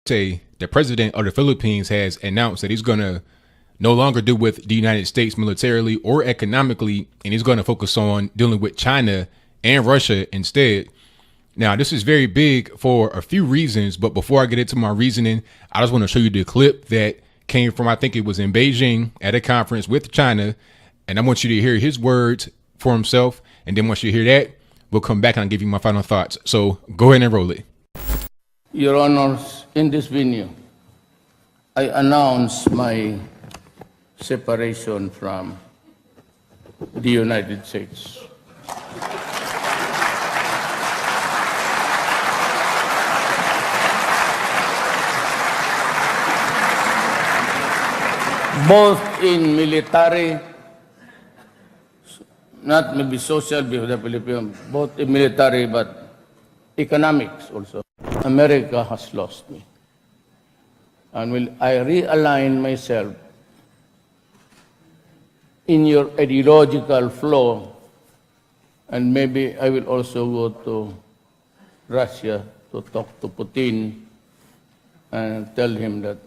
the president of the Philippines, has announced that he's going to no longer deal with the United States militarily or economically, and he's going to focus on dealing with China and Russia instead. Now, this is very big for a few reasons, but before I get into my reasoning, I just want to show you the clip that came from, I think it was in Beijing at a conference with China, and I want you to hear his words for himself, and then once you hear that, we'll come back and I'll give you my final thoughts. So go ahead and roll it. Your Honors, in this venue, I announce my separation from the United States. Both in military, not maybe social with the Philippines, both in military but economics also. America has lost me. And will I realign myself in your ideological flow, and maybe I will also go to Russia to talk to Putin and tell him that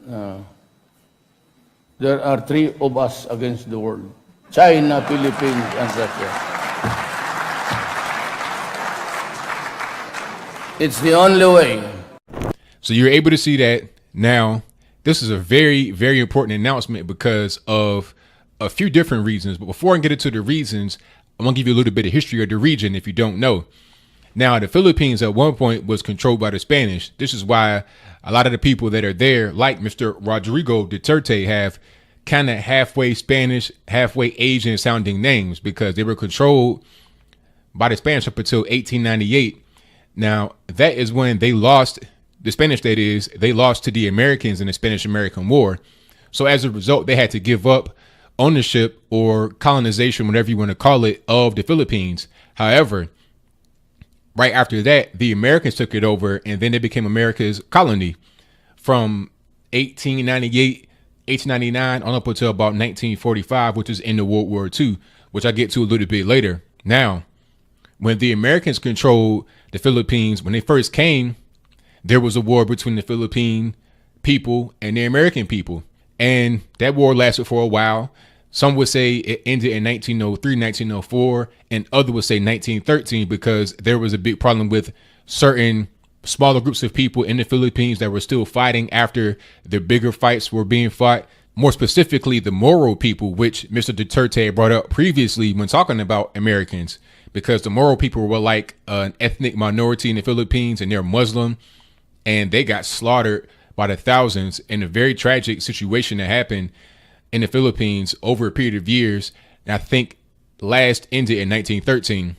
there are three of us against the world: China, Philippines, and Russia. It's the only way. So you're able to see that now. This is a very, very important announcement because of a few different reasons. But before I get into the reasons, I'm going to give you a little bit of history of the region if you don't know. Now, the Philippines at one point was controlled by the Spanish. This is why a lot of the people that are there, like Mr. Rodrigo Duterte, have kind of halfway Spanish, halfway Asian sounding names because they were controlled by the Spanish up until 1898. Now, that is when they lost, the Spanish, that is, they lost to the Americans in the Spanish-American War. So as a result, they had to give up ownership or colonization, whatever you want to call it, of the Philippines. However, right after that, the Americans took it over, and then they became America's colony from 1898, 1899 on up until about 1945, which is in the World War II, which I get to a little bit later. Now, when the Americans controlled the Philippines, when they first came, there was a war between the Philippine people and the American people. And that war lasted for a while. Some would say it ended in 1903, 1904, and others would say 1913 because there was a big problem with certain smaller groups of people in the Philippines that were still fighting after the bigger fights were being fought. More specifically, the Moro people, which Mr. Duterte brought up previously when talking about Americans, because the Moro people were like an ethnic minority in the Philippines, and they're Muslim, and they got slaughtered by the thousands in a very tragic situation that happened in the Philippines over a period of years. And I think last ended in 1913,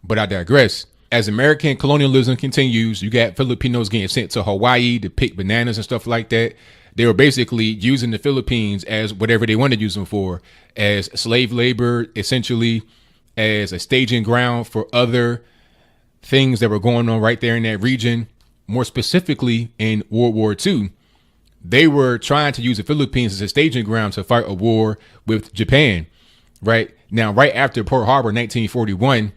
but I digress. As American colonialism continues, you got Filipinos getting sent to Hawaii to pick bananas and stuff like that. They were basically using the Philippines as whatever they wanted to use them for, as slave labor, essentially as a staging ground for other things that were going on right there in that region. More specifically, in World War II, they were trying to use the Philippines as a staging ground to fight a war with Japan. Right now, right after Pearl Harbor, 1941,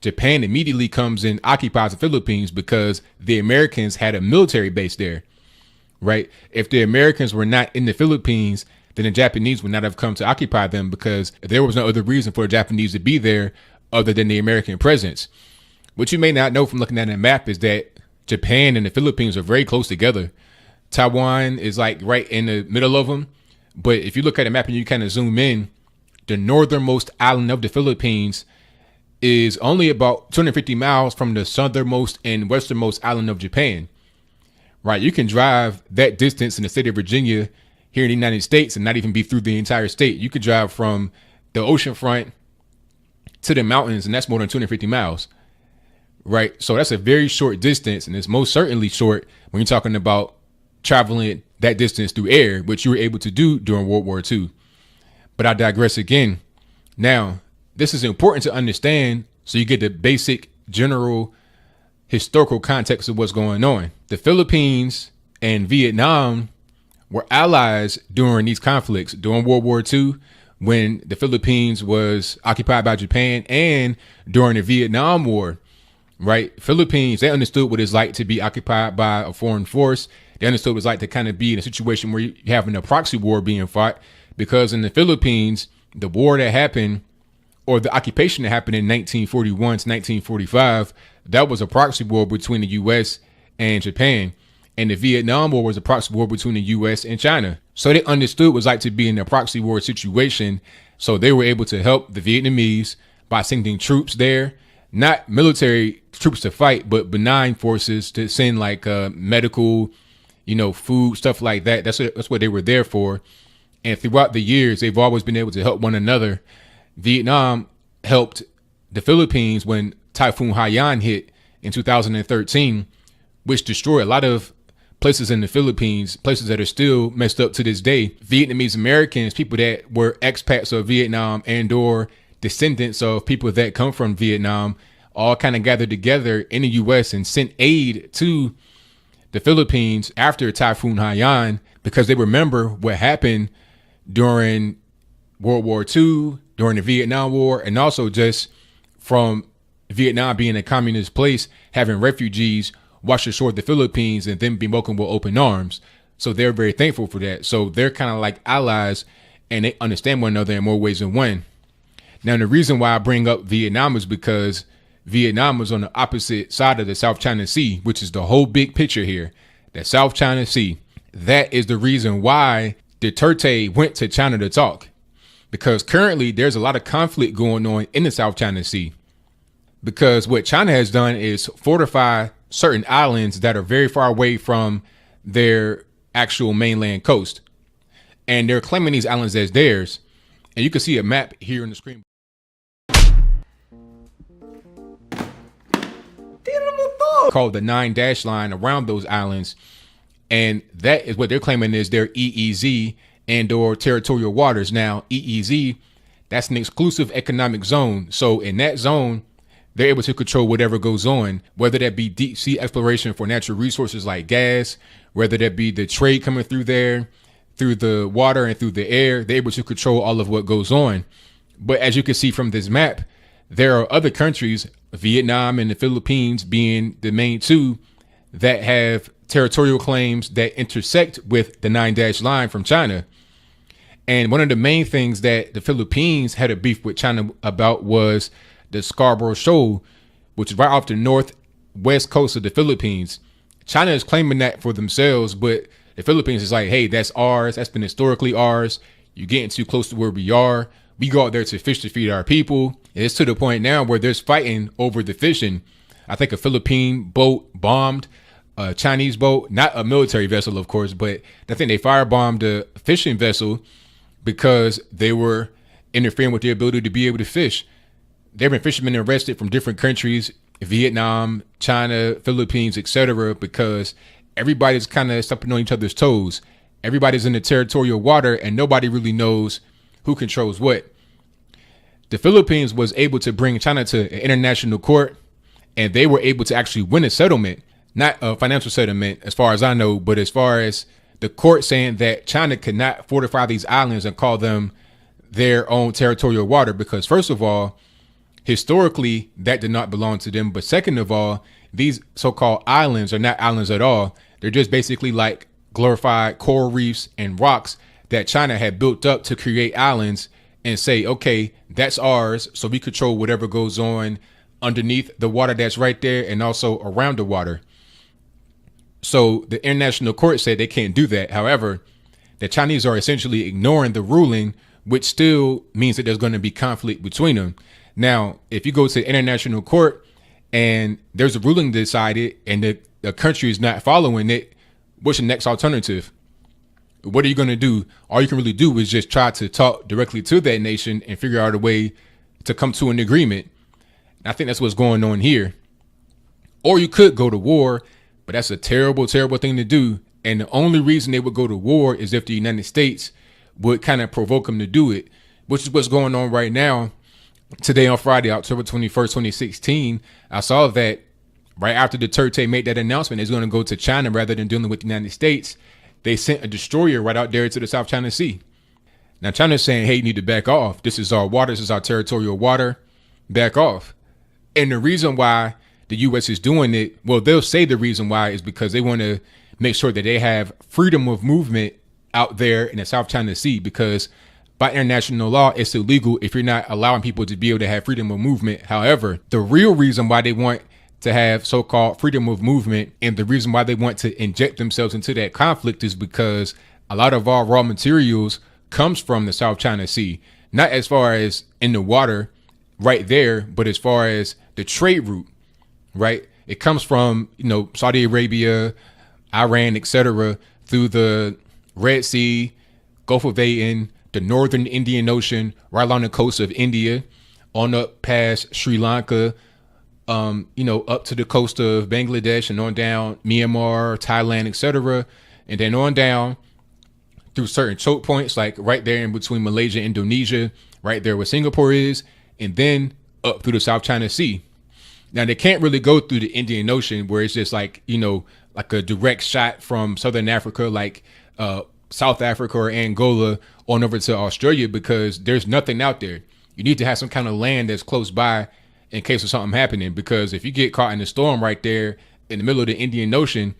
Japan immediately comes and occupies the Philippines because the Americans had a military base there. Right. If the Americans were not in the Philippines, then the Japanese would not have come to occupy them because there was no other reason for the Japanese to be there other than the American presence. What you may not know from looking at a map is that Japan and the Philippines are very close together. Taiwan is like right in the middle of them. But if you look at a map and you kind of zoom in, the northernmost island of the Philippines is only about 250 miles from the southernmost and westernmost island of Japan. Right. You can drive that distance in the state of Virginia here in the United States and not even be through the entire state. You could drive from the ocean front to the mountains, and that's more than 250 miles. Right. So that's a very short distance. And it's most certainly short when you're talking about traveling that distance through air, which you were able to do during World War II. But I digress again. Now, this is important to understand so you get the basic general historical context of what's going on. The Philippines and Vietnam were allies during these conflicts during World War II, when the Philippines was occupied by Japan, and during the Vietnam War. Right. Philippines, they understood what it's like to be occupied by a foreign force. They understood what it was like to kind of be in a situation where you're having a proxy war being fought, because in the Philippines, the war that happened, or the occupation that happened in 1941 to 1945, that was a proxy war between the U.S. and Japan. And the Vietnam War was a proxy war between the U.S. and China. So they understood what it was like to be in a proxy war situation. So they were able to help the Vietnamese by sending troops there, not military troops to fight, but benign forces to send like medical, food, stuff like that. That's what they were there for. And throughout the years, they've always been able to help one another. Vietnam helped the Philippines when Typhoon Haiyan hit in 2013, which destroyed a lot of places in the Philippines, places that are still messed up to this day. Vietnamese Americans, people that were expats of Vietnam and or descendants of people that come from Vietnam, all kind of gathered together in the U.S. and sent aid to the Philippines after Typhoon Haiyan, because they remember what happened during World War II, during the Vietnam War, and also just from Vietnam being a communist place, having refugees wash ashore the Philippines and then be welcomed with open arms. So they're very thankful for that. So they're kind of like allies, and they understand one another in more ways than one. Now, the reason why I bring up Vietnam is because Vietnam was on the opposite side of the South China Sea, which is the whole big picture here. The South China Sea. That is the reason why Duterte went to China to talk, because currently there's a lot of conflict going on in the South China Sea. Because what China has done is fortify certain islands that are very far away from their actual mainland coast. And they're claiming these islands as theirs. And you can see a map here on the screen. Called the 9-dash line around those islands. And that is what they're claiming is their EEZ and or territorial waters. Now, EEZ, that's an exclusive economic zone. So in that zone, they're able to control whatever goes on, whether that be deep sea exploration for natural resources like gas, whether that be the trade coming through there, through the water and through the air. They're able to control all of what goes on. But as you can see from this map, there are other countries, Vietnam and the Philippines being the main two, that have territorial claims that intersect with the 9-dash line from China. And one of the main things that the Philippines had a beef with China about was the Scarborough Shoal, which is right off the northwest coast of the Philippines. China is claiming that for themselves, but the Philippines is like, hey, that's ours. That's been historically ours. You're getting too close to where we are. We go out there to fish to feed our people. And it's to the point now where there's fighting over the fishing. I think a Philippine boat bombed a Chinese boat, not a military vessel, of course, but I think they firebombed a fishing vessel because they were interfering with their ability to be able to fish. There have been fishermen arrested from different countries, Vietnam, China, Philippines, etc., because everybody's kind of stepping on each other's toes. Everybody's in the territorial water and nobody really knows who controls what. The Philippines was able to bring China to an international court, and they were able to actually win a settlement, not a financial settlement as far as I know, but as far as the court saying that China could not fortify these islands and call them their own territorial water, because first of all, historically, that did not belong to them. But second of all, these so-called islands are not islands at all. They're just basically like glorified coral reefs and rocks that China had built up to create islands and say, okay, that's ours. So we control whatever goes on underneath the water that's right there and also around the water. So the international court said they can't do that. However, the Chinese are essentially ignoring the ruling, which still means that there's going to be conflict between them. Now, if you go to the international court and there's a ruling decided and the country is not following it, what's the next alternative? What are you going to do? All you can really do is just try to talk directly to that nation and figure out a way to come to an agreement. And I think that's what's going on here. Or you could go to war, but that's a terrible, terrible thing to do. And the only reason they would go to war is if the United States would kind of provoke them to do it, which is what's going on right now. Today on Friday, October 21st, 2016, I saw that right after Duterte made that announcement, he's going to go to China rather than dealing with the United States. They sent a destroyer right out there to the South China Sea. Now, China's saying, hey, you need to back off. This is our water. This is our territorial water. Back off. And the reason why the U.S. is doing it, well, they'll say the reason why is because they want to make sure that they have freedom of movement out there in the South China Sea, because by international law, it's illegal if you're not allowing people to be able to have freedom of movement. However, the real reason why they want to have so-called freedom of movement, and the reason why they want to inject themselves into that conflict, is because a lot of our raw materials comes from the South China Sea, not as far as in the water right there, but as far as the trade route, right? It comes from, Saudi Arabia, Iran, etc., through the Red Sea, Gulf of Aden, the northern Indian Ocean, right along the coast of India, on up past Sri Lanka, up to the coast of Bangladesh, and on down Myanmar, Thailand, etc., and then on down through certain choke points, like right there in between Malaysia and Indonesia, right there where Singapore is, and then up through the South China Sea. Now, they can't really go through the Indian Ocean, where it's just like a direct shot from Southern Africa, like South Africa or Angola, on over to Australia, because there's nothing out there. You need to have some kind of land that's close by in case of something happening, because if you get caught in a storm right there in the middle of the Indian Ocean,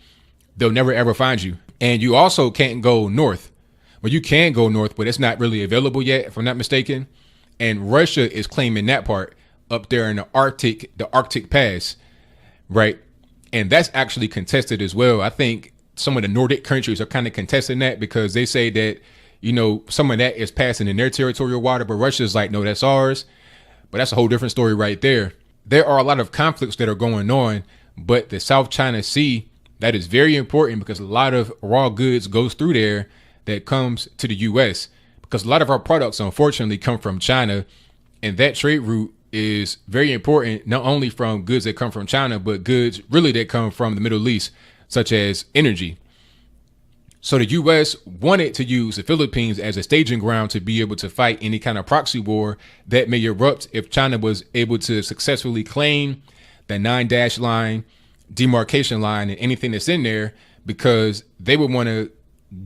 they'll never ever find you. And you also can't go north. Well, you can go north, but it's not really available yet, if I'm not mistaken. And Russia is claiming that part up there in the Arctic Pass, right? And that's actually contested as well. I think some of the Nordic countries are kind of contesting that, because they say that, some of that is passing in their territorial water, but Russia's like, no, that's ours. But that's a whole different story right there. There are a lot of conflicts that are going on, but the South China Sea, that is very important, because a lot of raw goods goes through there that comes to the U.S., because a lot of our products, unfortunately, come from China. And that trade route is very important, not only from goods that come from China, but goods really that come from the Middle East, such as energy. So the U.S. wanted to use the Philippines as a staging ground to be able to fight any kind of proxy war that may erupt if China was able to successfully claim the 9-dash line, demarcation line, and anything that's in there, because they would want to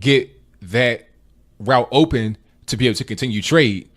get that route open to be able to continue trade.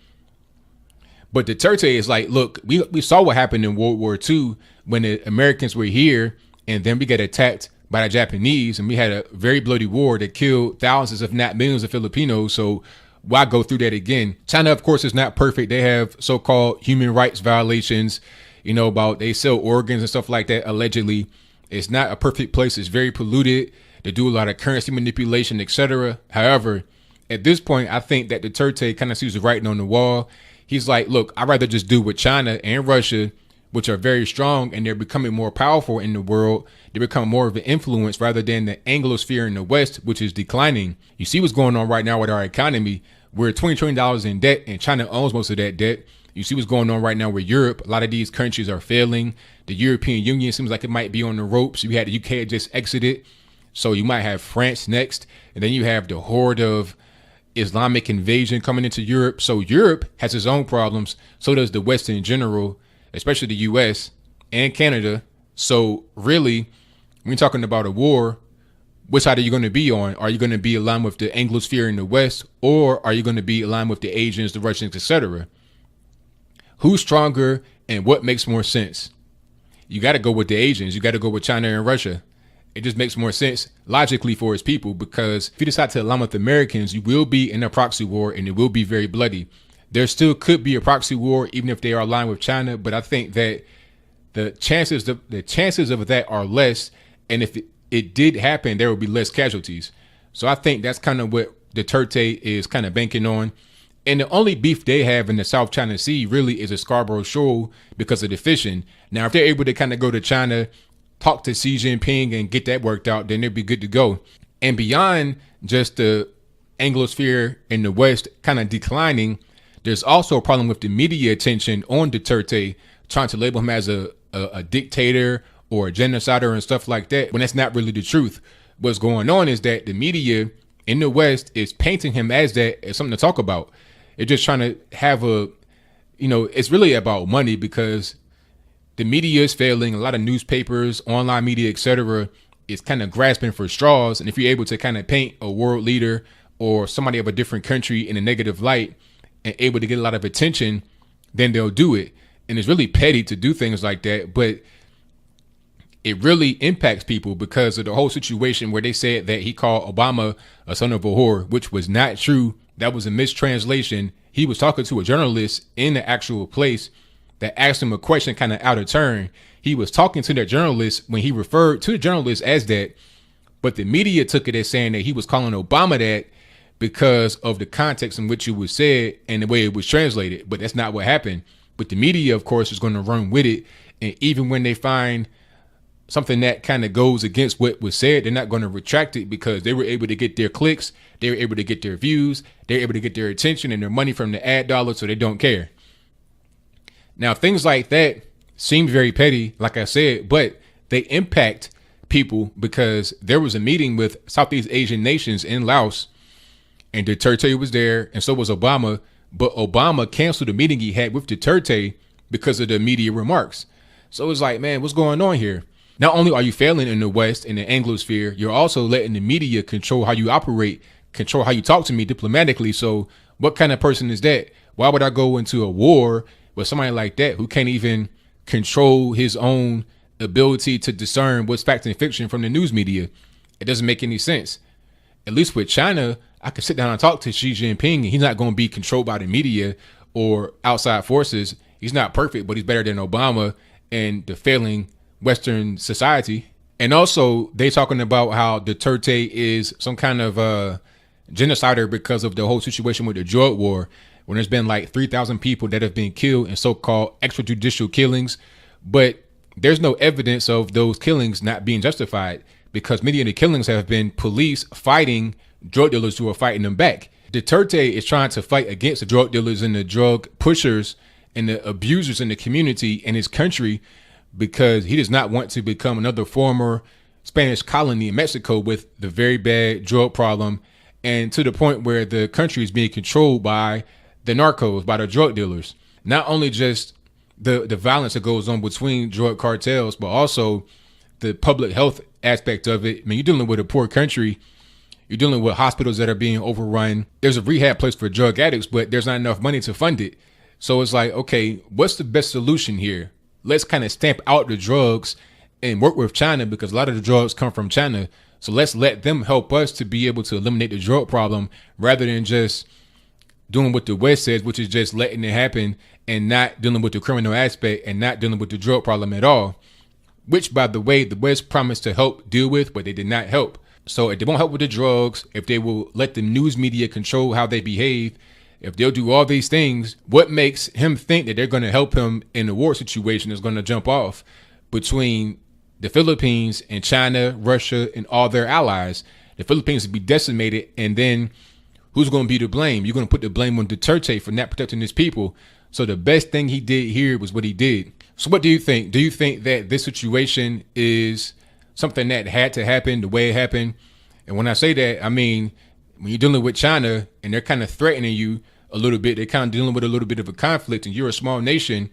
But Duterte is like, look, we saw what happened in World War II when the Americans were here, and then we got attacked by the Japanese, and we had a very bloody war that killed thousands, if not millions, of Filipinos. So why go through that again? China, of course, is not perfect. They have so-called human rights violations, about they sell organs and stuff like that, allegedly. It's not a perfect place. It's very polluted. They do a lot of currency manipulation, etc. However, at this point, I think that Duterte kind of sees the writing on the wall. He's like, look, I'd rather just do with China and Russia, which are very strong, and they're becoming more powerful in the world. They become more of an influence, rather than the Anglosphere in the West, which is declining. You see what's going on right now with our economy. We're $20 trillion in debt, and China owns most of that debt. You see what's going on right now with Europe. A lot of these countries are failing. The European Union seems like it might be on the ropes. You had the UK just exited. So you might have France next. And then you have the horde of Islamic invasion coming into Europe. So Europe has its own problems. So does the West in general, especially the US and Canada. So really, when you're talking about a war, which side are you going to be on? Are you going to be aligned with the Anglosphere in the West, or are you going to be aligned with the Asians, the Russians, etc.? Who's stronger, and what makes more sense? You got to go with the Asians. You got to go with China and Russia. It just makes more sense logically for its people, because if you decide to align with Americans, you will be in a proxy war, and it will be very bloody. There still could be a proxy war, even if they are aligned with China, but I think that the chances of that are less, and if it did happen, there will be less casualties. So I think that's kind of what Duterte is kind of banking on. And the only beef they have in the South China Sea really is the Scarborough Shoal, because of the fishing. Now, if they're able to kind of go to China, talk to Xi Jinping, and get that worked out, then they'll be good to go. And beyond just the Anglosphere in the West kind of declining, there's also a problem with the media attention on Duterte, trying to label him as a dictator or a genocider and stuff like that, when that's not really the truth. What's going on is that the media in the West is painting him as that, as something to talk about. They're just trying to have it's really about money, because the media is failing. A lot of newspapers, online media, etc., is kind of grasping for straws. And if you're able to kind of paint a world leader or somebody of a different country in a negative light and able to get a lot of attention, then they'll do it. And it's really petty to do things like that. But it really impacts people because of the whole situation where they said that he called Obama a son of a whore, which was not true. That was a mistranslation. He was talking to a journalist in the actual place that asked him a question kind of out of turn. He was talking to that journalist when he referred to the journalist as that, but the media took it as saying that he was calling Obama that because of the context in which it was said and the way it was translated. But that's not what happened. But the media, of course, is going to run with it. And even when they find something that kind of goes against what was said, they're not going to retract it because they were able to get their clicks. They were able to get their views. They were able to get their attention and their money from the ad dollars, so they don't care. Now, things like that seem very petty, like I said, but they impact people because there was a meeting with Southeast Asian nations in Laos, and Duterte was there, and so was Obama. But Obama canceled the meeting he had with Duterte because of the media remarks. So it's like, man, what's going on here? Not only are you failing in the West, in the Anglosphere, you're also letting the media control how you operate, control how you talk to me diplomatically. So what kind of person is that? Why would I go into a war with somebody like that who can't even control his own ability to discern what's fact and fiction from the news media? It doesn't make any sense. At least with China, I could sit down and talk to Xi Jinping and he's not going to be controlled by the media or outside forces. He's not perfect, but he's better than Obama and the failing Western society. And also they talking about how Duterte is some kind of genocider because of the whole situation with the drug war, when there's been like 3,000 people that have been killed in so-called extrajudicial killings. But there's no evidence of those killings not being justified because many of the killings have been police fighting drug dealers who are fighting them back. Duterte is trying to fight against the drug dealers and the drug pushers and the abusers in the community in his country because he does not want to become another former Spanish colony in Mexico with the very bad drug problem, and to the point where the country is being controlled by the narcos, by the drug dealers. Not only just the violence that goes on between drug cartels, but also the public health aspect of it. I mean, you're dealing with a poor country. You're dealing with hospitals that are being overrun. There's a rehab place for drug addicts, but there's not enough money to fund it. So it's like, okay, what's the best solution here? Let's kind of stamp out the drugs and work with China because a lot of the drugs come from China. So let's let them help us to be able to eliminate the drug problem rather than just doing what the West says, which is just letting it happen and not dealing with the criminal aspect and not dealing with the drug problem at all, which, by the way, the West promised to help deal with, but they did not help. So if they won't help with the drugs, if they will let the news media control how they behave, if they'll do all these things, what makes him think that they're going to help him in a war situation is going to jump off between the Philippines and China, Russia, and all their allies? The Philippines would be decimated, and then who's going to be to blame? You're going to put the blame on Duterte for not protecting his people. So the best thing he did here was what he did. So what do you think? Do you think that this situation is something that had to happen the way it happened? And when I say that, I mean, when you're dealing with China and they're kind of threatening you a little bit, they're kind of dealing with a little bit of a conflict and you're a small nation,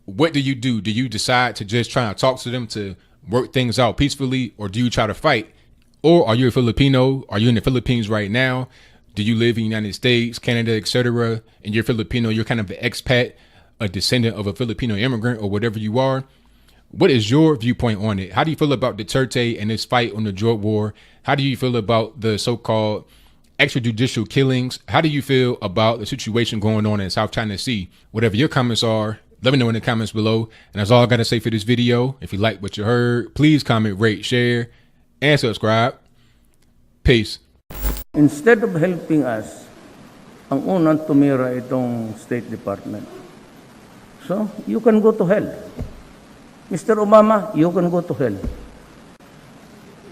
what do? Do you decide to just try to talk to them to work things out peacefully, or do you try to fight? Or are you a Filipino? Are you in the Philippines right now? Do you live in the United States, Canada, etc., and you're Filipino, you're kind of an expat, a descendant of a Filipino immigrant or whatever you are? What is your viewpoint on it? How do you feel about Duterte and his fight on the drug war? How do you feel about the so-called extrajudicial killings? How do you feel about the situation going on in South China Sea? Whatever your comments are, let me know in the comments below. And that's all I got to say for this video. If you like what you heard, please comment, rate, share, and subscribe. Peace. Instead of helping us, ang unang tumira itong State Department. So, you can go to hell. Mr. Obama, you can go to hell.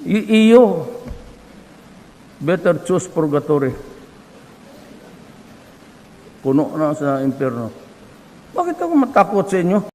EU, better choose purgatory. Puno na sa impyerno. Bakit ako matakot sa inyo?